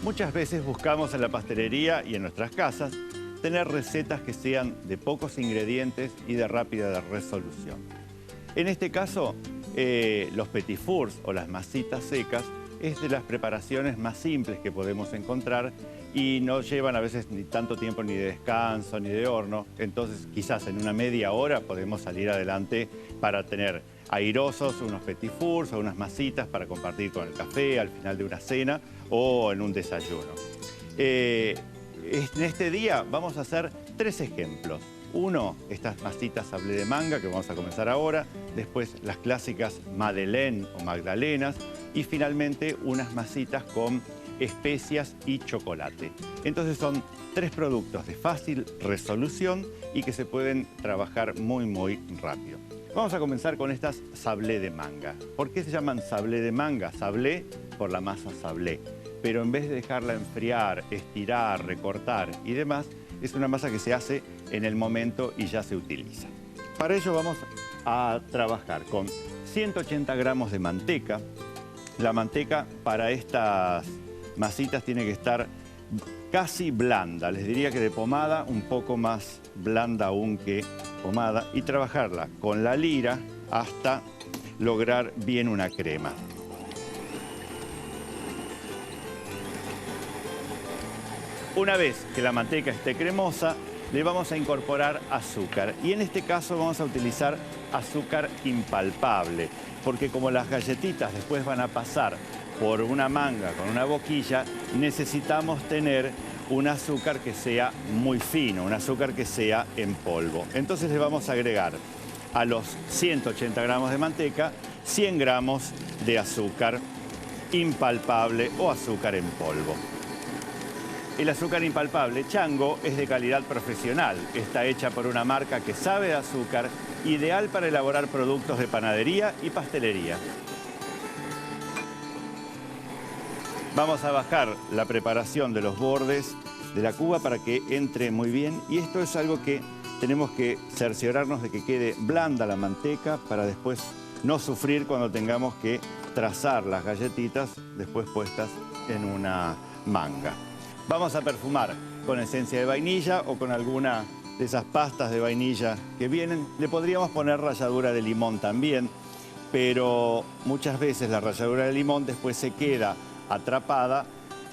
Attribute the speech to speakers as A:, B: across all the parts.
A: Muchas veces buscamos en la pastelería y en nuestras casas tener recetas que sean de pocos ingredientes y de rápida resolución. En este caso, los petit fours o las masitas secas es de las preparaciones más simples que podemos encontrar y no llevan a veces ni tanto tiempo ni de descanso ni de horno. Entonces, quizás en una media hora podemos salir adelante para tener airosos unos petit fours o unas masitas para compartir con el café al final de una cena o en un desayuno. En este día vamos a hacer 3 ejemplos. Uno, estas masitas sablé de manga que vamos a comenzar ahora. Después las clásicas madeleine o magdalenas. Y finalmente unas masitas con especias y chocolate. Entonces son 3 productos de fácil resolución y que se pueden trabajar muy rápido. Vamos a comenzar con estas sablé de manga. ¿Por qué se llaman sablé de manga? Sablé por la masa sablé. Pero en vez de dejarla enfriar, estirar, recortar y demás, es una masa que se hace en el momento y ya se utiliza. Para ello vamos a trabajar con 180 gramos de manteca. La manteca para estas masitas tiene que estar casi blanda. Les diría que de pomada, un poco más blanda aún que pomada. Y trabajarla con la lira hasta lograr bien una crema. Una vez que la manteca esté cremosa, le vamos a incorporar azúcar. Y en este caso vamos a utilizar azúcar impalpable, porque como las galletitas después van a pasar por una manga con una boquilla, necesitamos tener un azúcar que sea muy fino, un azúcar que sea en polvo. Entonces le vamos a agregar a los 180 gramos de manteca 100 gramos de azúcar impalpable o azúcar en polvo. El azúcar impalpable Chango es de calidad profesional. Está hecha por una marca que sabe de azúcar, ideal para elaborar productos de panadería y pastelería. Vamos a bajar la preparación de los bordes de la cuba para que entre muy bien. Y esto es algo que tenemos que cerciorarnos de que quede blanda la manteca para después no sufrir cuando tengamos que trazar las galletitas después puestas en una manga. Vamos a perfumar con esencia de vainilla o con alguna de esas pastas de vainilla que vienen. Le podríamos poner ralladura de limón también, pero muchas veces la ralladura de limón después se queda atrapada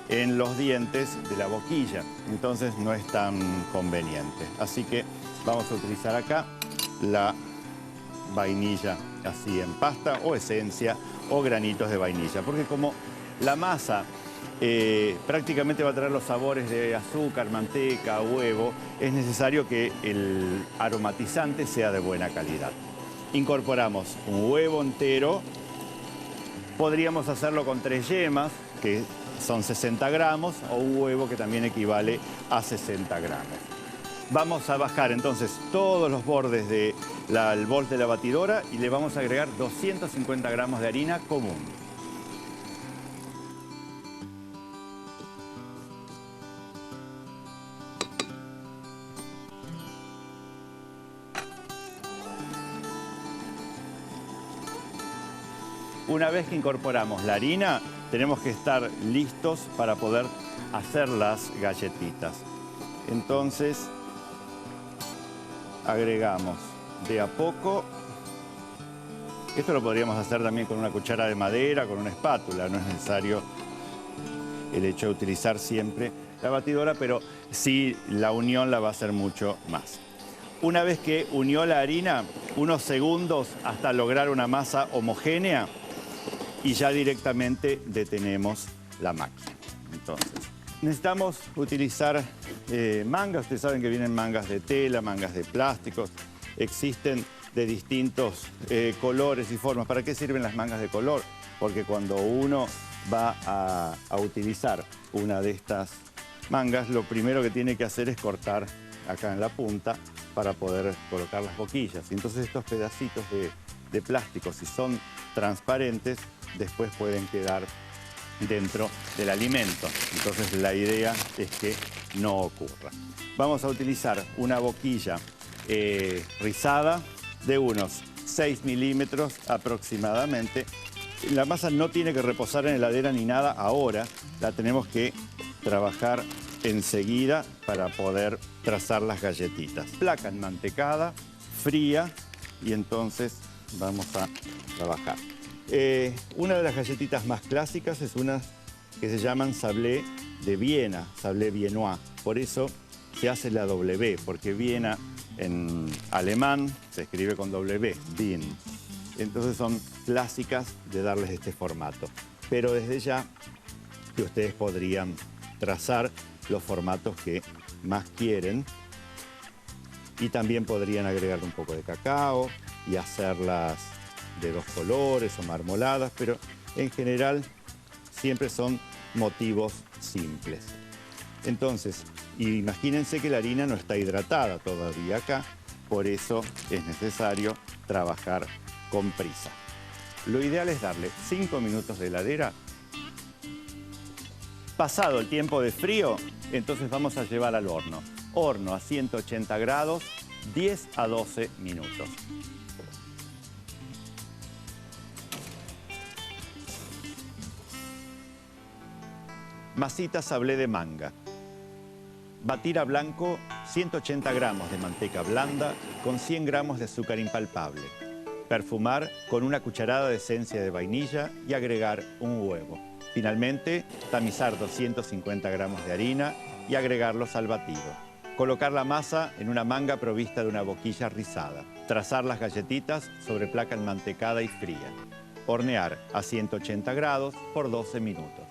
A: en los dientes de la boquilla. Entonces no es tan conveniente. Así que vamos a utilizar acá la vainilla así en pasta o esencia o granitos de vainilla. Porque como la masa prácticamente va a traer los sabores de azúcar, manteca, huevo, es necesario que el aromatizante sea de buena calidad. Incorporamos un huevo entero. Podríamos hacerlo con 3 yemas, que son 60 gramos, o un huevo que también equivale a 60 gramos. Vamos a bajar entonces todos los bordes del bol de la batidora y le vamos a agregar 250 gramos de harina común. Una vez que incorporamos la harina, tenemos que estar listos para poder hacer las galletitas. Entonces, agregamos de a poco. Esto lo podríamos hacer también con una cuchara de madera, con una espátula. No es necesario el hecho de utilizar siempre la batidora, pero sí la unión la va a hacer mucho más. Una vez que unió la harina, unos segundos hasta lograr una masa homogénea, y ya directamente detenemos la máquina. Entonces, necesitamos utilizar mangas. Ustedes saben que vienen mangas de tela, mangas de plásticos. Existen de distintos colores y formas. ¿Para qué sirven las mangas de color? Porque cuando uno va a utilizar una de estas mangas, lo primero que tiene que hacer es cortar acá en la punta para poder colocar las boquillas. Y entonces estos pedacitos de plástico, si son transparentes, después pueden quedar dentro del alimento. Entonces la idea es que no ocurra. Vamos a utilizar una boquilla rizada de unos 6 milímetros aproximadamente. La masa no tiene que reposar en heladera ni nada ahora. La tenemos que trabajar enseguida para poder trazar las galletitas. Placa enmantecada, fría, y entonces vamos a trabajar. Una de las galletitas más clásicas es una que se llaman sablé de Viena, sablé viennois. Por eso se hace la W, porque Viena en alemán se escribe con W, Wien. Entonces son clásicas de darles este formato. Pero desde ya que ustedes podrían trazar los formatos que más quieren y también podrían agregar un poco de cacao y hacerlas de 2 colores o marmoladas, pero en general siempre son motivos simples. Entonces, imagínense que la harina no está hidratada todavía acá, por eso es necesario trabajar con prisa. Lo ideal es darle 5 minutos de heladera. Pasado el tiempo de frío, entonces vamos a llevar al horno. Horno a 180 grados, 10 a 12 minutos. Masita sablé de manga. Batir a blanco 180 gramos de manteca blanda con 100 gramos de azúcar impalpable. Perfumar con una cucharada de esencia de vainilla y agregar un huevo. Finalmente, tamizar 250 gramos de harina y agregarlos al batido. Colocar la masa en una manga provista de una boquilla rizada. Trazar las galletitas sobre placa enmantecada y fría. Hornear a 180 grados por 12 minutos.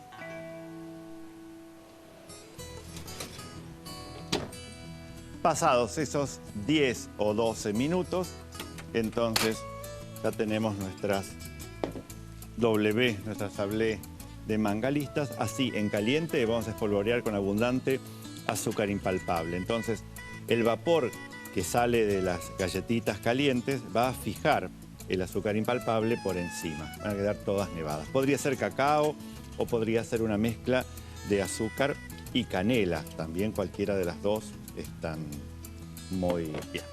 A: Pasados esos 10 o 12 minutos, entonces ya tenemos nuestras W, nuestras sablé de manga listas. Así, en caliente, vamos a espolvorear con abundante azúcar impalpable. Entonces, el vapor que sale de las galletitas calientes va a fijar el azúcar impalpable por encima. Van a quedar todas nevadas. Podría ser cacao o podría ser una mezcla de azúcar y canela. También cualquiera de las dos están muy bien.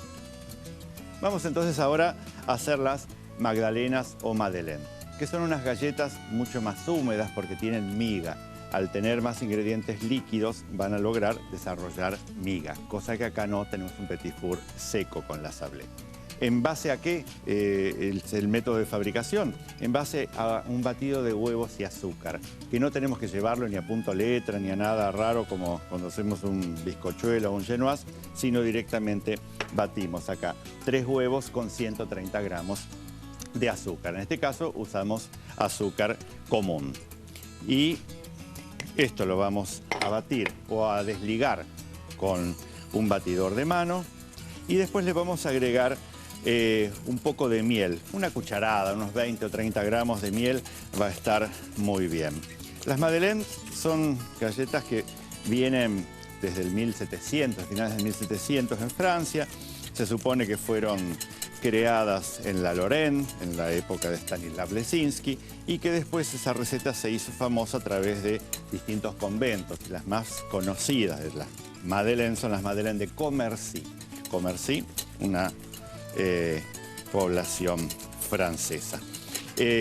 A: Vamos entonces ahora a hacer las magdalenas o madeleine, que son unas galletas mucho más húmedas porque tienen miga. Al tener más ingredientes líquidos van a lograr desarrollar miga, cosa que acá no, tenemos un petit four seco con la sablé. ¿En base a qué el método de fabricación? En base a un batido de huevos y azúcar, que no tenemos que llevarlo ni a punto letra ni a nada raro como cuando hacemos un bizcochuelo o un genoise, sino directamente batimos acá 3 huevos con 130 gramos de azúcar. En este caso usamos azúcar común. Y esto lo vamos a batir o a desligar con un batidor de mano y después le vamos a agregar un poco de miel, una cucharada, unos 20 o 30 gramos de miel va a estar muy bien. Las madeleines son galletas que vienen desde el 1700, finales del 1700 en Francia. Se supone que fueron creadas en la Lorraine, en la época de Stanisław Leszczynski, y que después esa receta se hizo famosa a través de distintos conventos. Las más conocidas de las madeleines son las madeleines de Commercy. Commercy, una población francesa.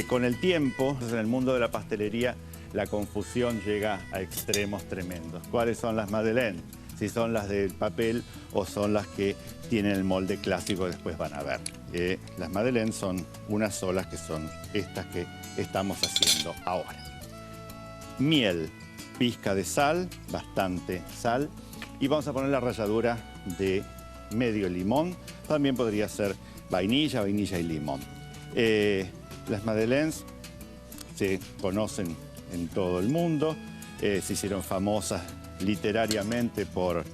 A: Con el tiempo, en el mundo de la pastelería, la confusión llega a extremos tremendos. ¿Cuáles son las madeleines? Si son las del papel o son las que tienen el molde clásico, después van a ver. Las madeleines son unas solas, que son estas que estamos haciendo ahora. Miel, pizca de sal, bastante sal, y vamos a poner la ralladura de medio limón. También podría ser vainilla y limón. Las madeleines se conocen en todo el mundo, se hicieron famosas literariamente por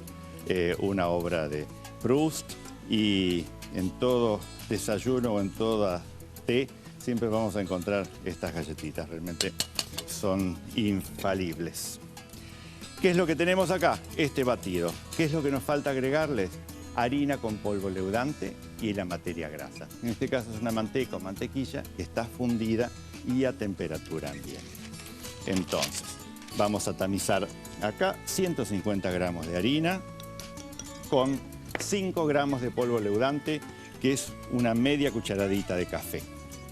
A: una obra de Proust, y en todo desayuno o en toda té siempre vamos a encontrar estas galletitas. Realmente son infalibles. ¿Qué es lo que tenemos acá? Este batido. ¿Qué es lo que nos falta agregarles? Harina con polvo leudante y la materia grasa. En este caso es una manteca o mantequilla que está fundida y a temperatura ambiente. Entonces, vamos a tamizar acá 150 gramos de harina con 5 gramos de polvo leudante, que es una media cucharadita de café.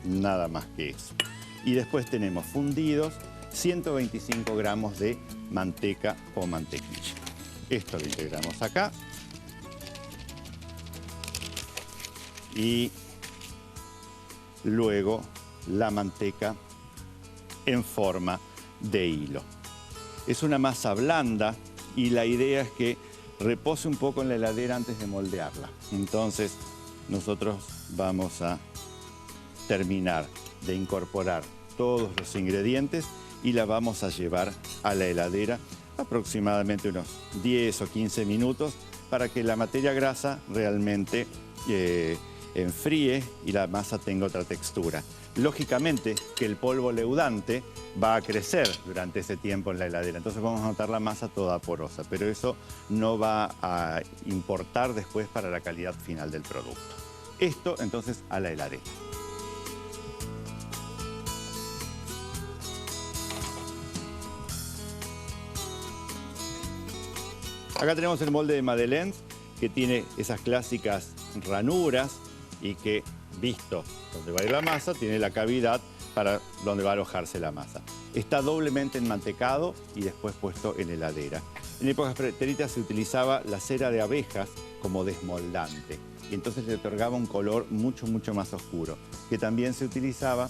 A: Nada más que eso. Y después tenemos fundidos 125 gramos de manteca o mantequilla. Esto lo integramos acá. Y luego la manteca en forma de hilo. Es una masa blanda y la idea es que repose un poco en la heladera antes de moldearla. Entonces nosotros vamos a terminar de incorporar todos los ingredientes y la vamos a llevar a la heladera aproximadamente unos 10 o 15 minutos para que la materia grasa realmente enfríe y la masa tenga otra textura. Lógicamente que el polvo leudante va a crecer durante ese tiempo en la heladera, entonces vamos a notar la masa toda porosa, pero eso no va a importar después para la calidad final del producto. Esto entonces a la heladera. Acá tenemos el molde de Madeleine que tiene esas clásicas ranuras y que, visto donde va a ir la masa, tiene la cavidad para donde va a alojarse la masa. Está doblemente enmantecado y después puesto en heladera. En épocas pretéritas se utilizaba la cera de abejas como desmoldante y entonces le otorgaba un color mucho más oscuro, que también se utilizaba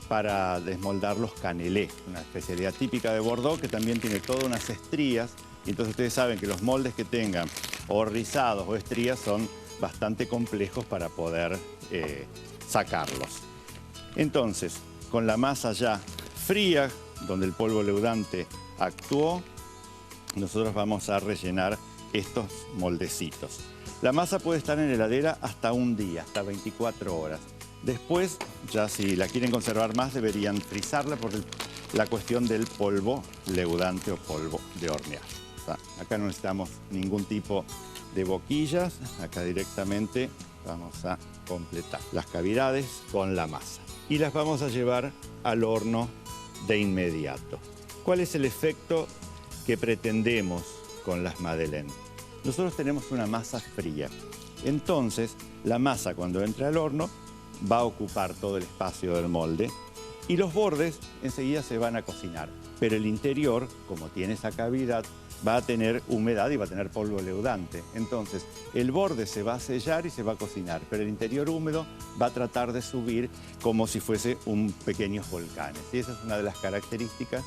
A: para desmoldar los canelés, una especialidad típica de Bordeaux que también tiene todas unas estrías. Y entonces ustedes saben que los moldes que tengan o rizados o estrías son bastante complejos para poder sacarlos. Entonces, con la masa ya fría, donde el polvo leudante actuó, nosotros vamos a rellenar estos moldecitos. La masa puede estar en heladera hasta un día, hasta 24 horas. Después, ya si la quieren conservar más, deberían frizarla por la cuestión del polvo leudante o polvo de hornear. Acá no necesitamos ningún tipo de boquillas, acá directamente vamos a completar las cavidades con la masa y las vamos a llevar al horno de inmediato. ¿Cuál es el efecto que pretendemos con las Madeleine? Nosotros tenemos una masa fría, entonces la masa cuando entra al horno va a ocupar todo el espacio del molde y los bordes enseguida se van a cocinar, pero el interior, como tiene esa cavidad, va a tener humedad y va a tener polvo leudante. Entonces, el borde se va a sellar y se va a cocinar, pero el interior húmedo va a tratar de subir como si fuese un pequeños volcanes. Y esa es una de las características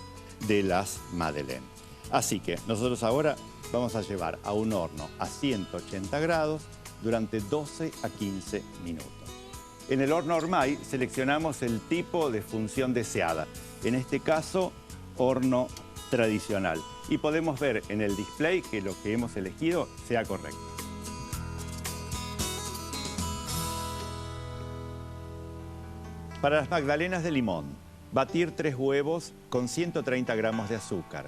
A: de las Madeleine. Así que nosotros ahora vamos a llevar a un horno a 180 grados durante 12 a 15 minutos. En el horno Ormay seleccionamos el tipo de función deseada. En este caso, horno tradicional. Y podemos ver en el display que lo que hemos elegido sea correcto. Para las magdalenas de limón, batir 3 huevos con 130 gramos de azúcar.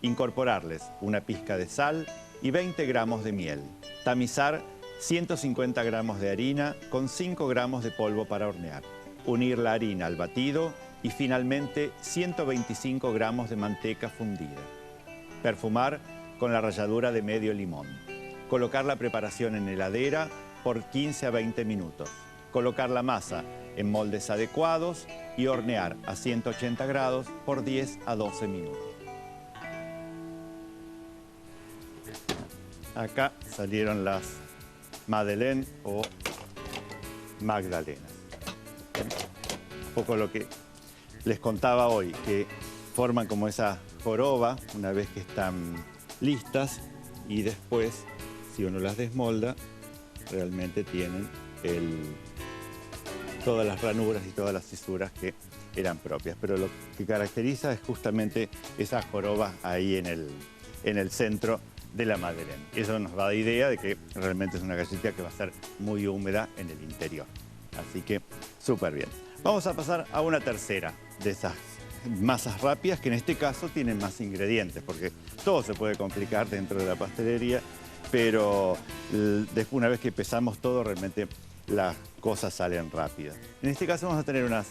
A: Incorporarles una pizca de sal y 20 gramos de miel. Tamizar 150 gramos de harina con 5 gramos de polvo para hornear. Unir la harina al batido y finalmente 125 gramos de manteca fundida. Perfumar con la ralladura de medio limón. Colocar la preparación en heladera por 15 a 20 minutos. Colocar la masa en moldes adecuados y hornear a 180 grados por 10 a 12 minutos. Acá salieron las Madeleine o magdalenas. Un poco lo que les contaba hoy, que forman como esa joroba una vez que están listas y después, si uno las desmolda, realmente tienen todas las ranuras y todas las fisuras que eran propias. Pero lo que caracteriza es justamente esa joroba ahí en el centro de la Madeleine. Eso nos da idea de que realmente es una galletita que va a ser muy húmeda en el interior. Así que súper bien. Vamos a pasar a una tercera de esas masas rápidas que en este caso tienen más ingredientes, porque todo se puede complicar dentro de la pastelería, pero después, una vez que pesamos todo, realmente las cosas salen rápidas. En este caso vamos a tener unas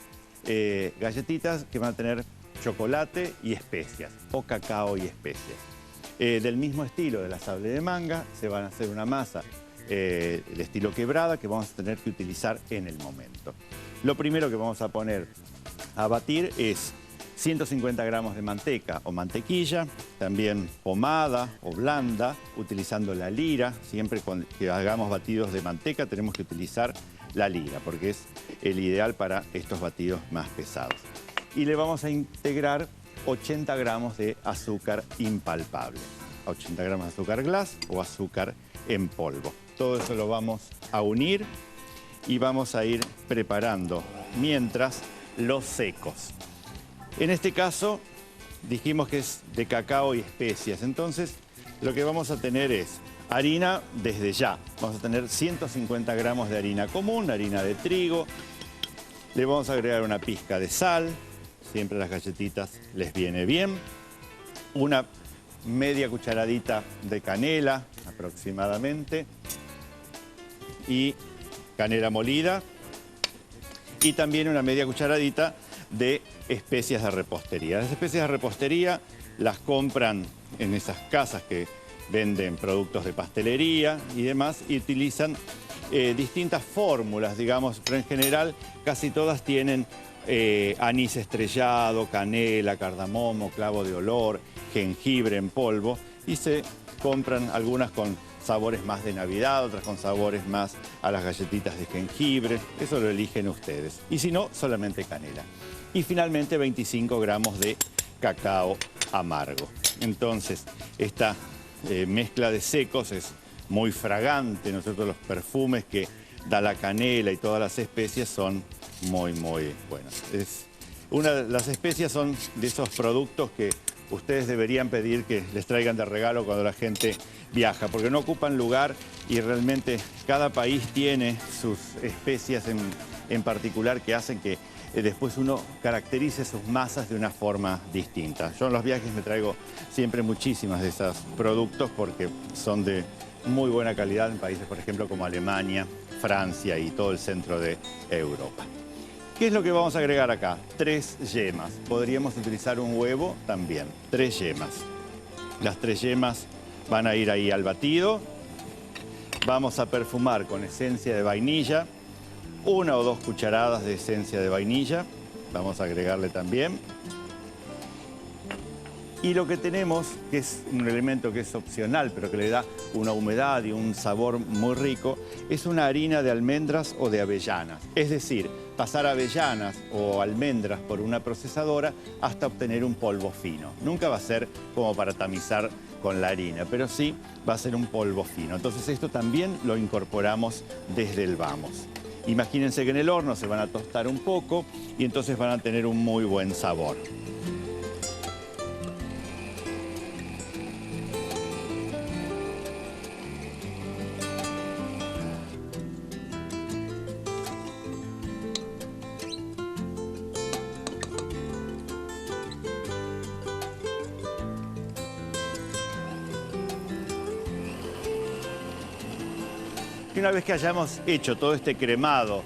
A: galletitas que van a tener chocolate y especias, o cacao y especias. Del mismo estilo de la sable de manga, se van a hacer una masa de estilo quebrada que vamos a tener que utilizar en el momento. Lo primero que vamos a poner a batir es 150 gramos de manteca o mantequilla, también pomada o blanda, utilizando la lira. Siempre que hagamos batidos de manteca tenemos que utilizar la lira, porque es el ideal para estos batidos más pesados. Y le vamos a integrar 80 gramos de azúcar impalpable, 80 gramos de azúcar glass o azúcar en polvo. Todo eso lo vamos a unir y vamos a ir preparando mientras los secos. En este caso dijimos que es de cacao y especias, entonces lo que vamos a tener es harina desde ya. Vamos a tener 150 gramos de harina común, harina de trigo. Le vamos a agregar una pizca de sal, siempre a las galletitas les viene bien. Una media cucharadita de canela aproximadamente y canela molida. Y también una media cucharadita de especias de repostería. Las especias de repostería las compran en esas casas que venden productos de pastelería y demás y utilizan distintas fórmulas, digamos, pero en general casi todas tienen anís estrellado, canela, cardamomo, clavo de olor, jengibre en polvo y se compran algunas con sabores más de Navidad, otras con sabores más a las galletitas de jengibre. Eso lo eligen ustedes. Y si no, solamente canela. Y finalmente 25 gramos de cacao amargo. Entonces, esta mezcla de secos es muy fragante. Nosotros los perfumes que da la canela y todas las especias son muy buenos. Las especias son de esos productos que ustedes deberían pedir que les traigan de regalo cuando la gente viaja, porque no ocupan lugar y realmente cada país tiene sus especias en particular que hacen que después uno caracterice sus masas de una forma distinta. Yo en los viajes me traigo siempre muchísimas de esos productos porque son de muy buena calidad en países, por ejemplo, como Alemania, Francia y todo el centro de Europa. ¿Qué es lo que vamos a agregar acá? 3 yemas. Podríamos utilizar un huevo también. 3 yemas. Las 3 yemas van a ir ahí al batido. Vamos a perfumar con esencia de vainilla. 1 o 2 cucharadas de esencia de vainilla. Vamos a agregarle también. Y lo que tenemos, que es un elemento que es opcional, pero que le da una humedad y un sabor muy rico, es una harina de almendras o de avellanas. Es decir, pasar avellanas o almendras por una procesadora hasta obtener un polvo fino. Nunca va a ser como para tamizar con la harina, pero sí va a ser un polvo fino. Entonces esto también lo incorporamos desde el vamos. Imagínense que en el horno se van a tostar un poco y entonces van a tener un muy buen sabor. Y una vez que hayamos hecho todo este cremado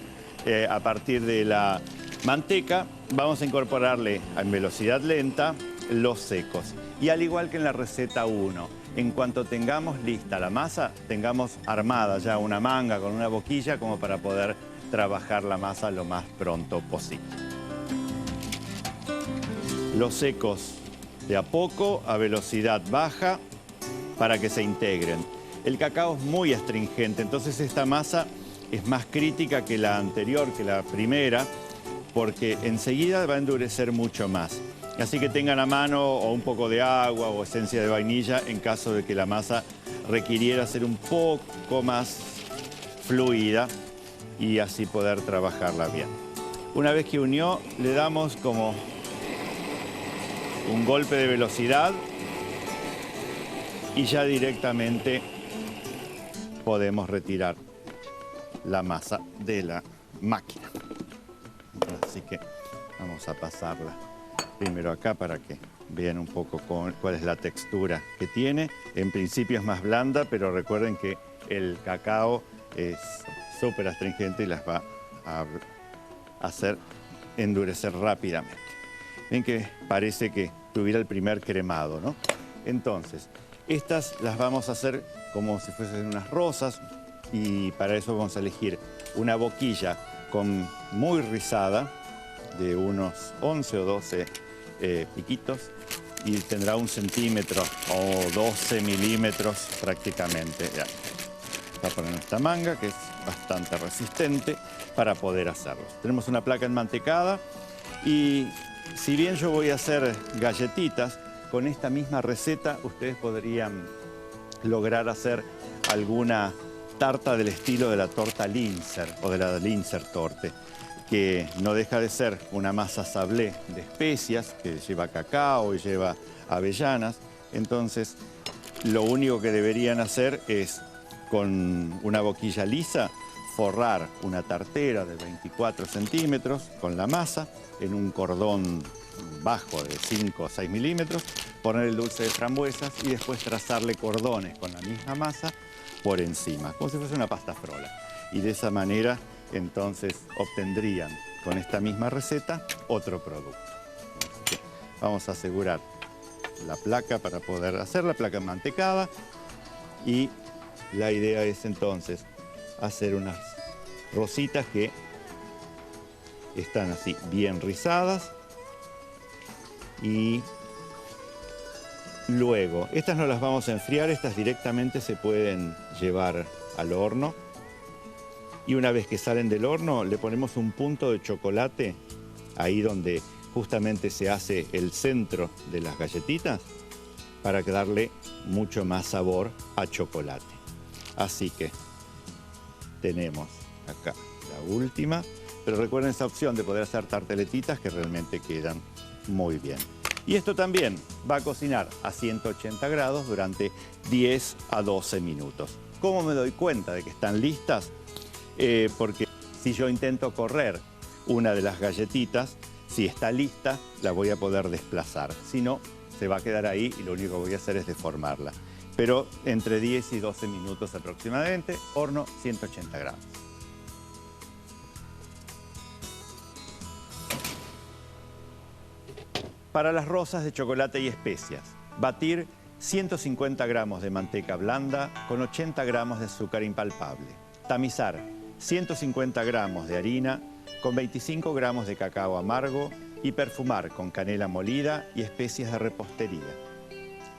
A: a partir de la manteca, vamos a incorporarle en velocidad lenta los secos. Y al igual que en la receta 1, en cuanto tengamos lista la masa, tengamos armada ya una manga con una boquilla como para poder trabajar la masa lo más pronto posible. Los secos de a poco, a velocidad baja, para que se integren. El cacao es muy astringente, entonces esta masa es más crítica que la anterior, que la primera, porque enseguida va a endurecer mucho más. Así que tengan a mano o un poco de agua o esencia de vainilla en caso de que la masa requiriera ser un poco más fluida y así poder trabajarla bien. Una vez que unió, le damos como un golpe de velocidad y ya directamente podemos retirar la masa de la máquina. Así que vamos a pasarla primero acá para que vean un poco cuál es la textura que tiene. En principio es más blanda, pero recuerden que el cacao es súper astringente y las va a hacer endurecer rápidamente. Ven que parece que tuviera el primer cremado, ¿no? Entonces, estas las vamos a hacer como si fuesen unas rosas y para eso vamos a elegir una boquilla muy rizada de unos 11 o 12 piquitos y tendrá 1 centímetro o 12 milímetros prácticamente. Ya. Va a poner esta manga que es bastante resistente para poder hacerlo. Tenemos una placa enmantecada y si bien yo voy a hacer galletitas, con esta misma receta ustedes podrían lograr hacer alguna tarta del estilo de la torta Linzer o de la Linzer Torte, que no deja de ser una masa sablé de especias, que lleva cacao y lleva avellanas. Entonces, lo único que deberían hacer es, con una boquilla lisa, forrar una tartera de 24 centímetros con la masa en un cordón bajo de 5 o 6 milímetros, poner el dulce de frambuesas y después trazarle cordones con la misma masa por encima, como si fuese una pasta frola. Y de esa manera, entonces, obtendrían con esta misma receta otro producto. Vamos a asegurar la placa para poder hacer la placa mantecada y la idea es entonces hacer unas rositas que están así bien rizadas y luego, estas no las vamos a enfriar, estas directamente se pueden llevar al horno y una vez que salen del horno le ponemos un punto de chocolate ahí donde justamente se hace el centro de las galletitas para darle mucho más sabor a chocolate. Así que tenemos acá la última, pero recuerden esa opción de poder hacer tarteletitas que realmente quedan muy bien. Y esto también va a cocinar a 180 grados durante 10 a 12 minutos. ¿Cómo me doy cuenta de que están listas? Porque si yo intento correr una de las galletitas, si está lista, la voy a poder desplazar. Si no, se va a quedar ahí y lo único que voy a hacer es deformarla. Pero entre 10 y 12 minutos aproximadamente, horno 180 grados. Para las rosas de chocolate y especias, batir 150 gramos de manteca blanda con 80 gramos de azúcar impalpable. Tamizar 150 gramos de harina con 25 gramos de cacao amargo y perfumar con canela molida y especias de repostería.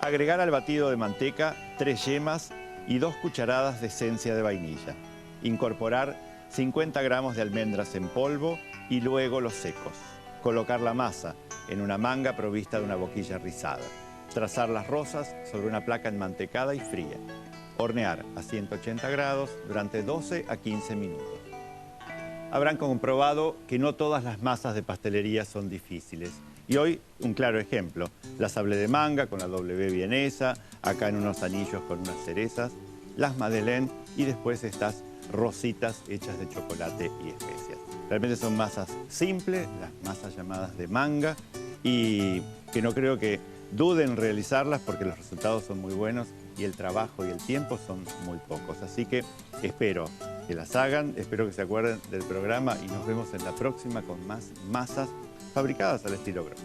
A: Agregar al batido de manteca 3 yemas y 2 cucharadas de esencia de vainilla. Incorporar 50 gramos de almendras en polvo y luego los secos. Colocar la masa en una manga provista de una boquilla rizada. Trazar las rosas sobre una placa enmantecada y fría. Hornear a 180 grados durante 12 a 15 minutos. Habrán comprobado que no todas las masas de pastelería son difíciles. Y hoy, un claro ejemplo, la sablé de manga con la W vienesa, acá en unos anillos con unas cerezas, las madeleine y después estas rositas hechas de chocolate y especias. Realmente son masas simples, las masas llamadas de manga, y que no creo que duden en realizarlas porque los resultados son muy buenos y el trabajo y el tiempo son muy pocos. Así que espero que las hagan, espero que se acuerden del programa y nos vemos en la próxima con más masas fabricadas al estilo Gros.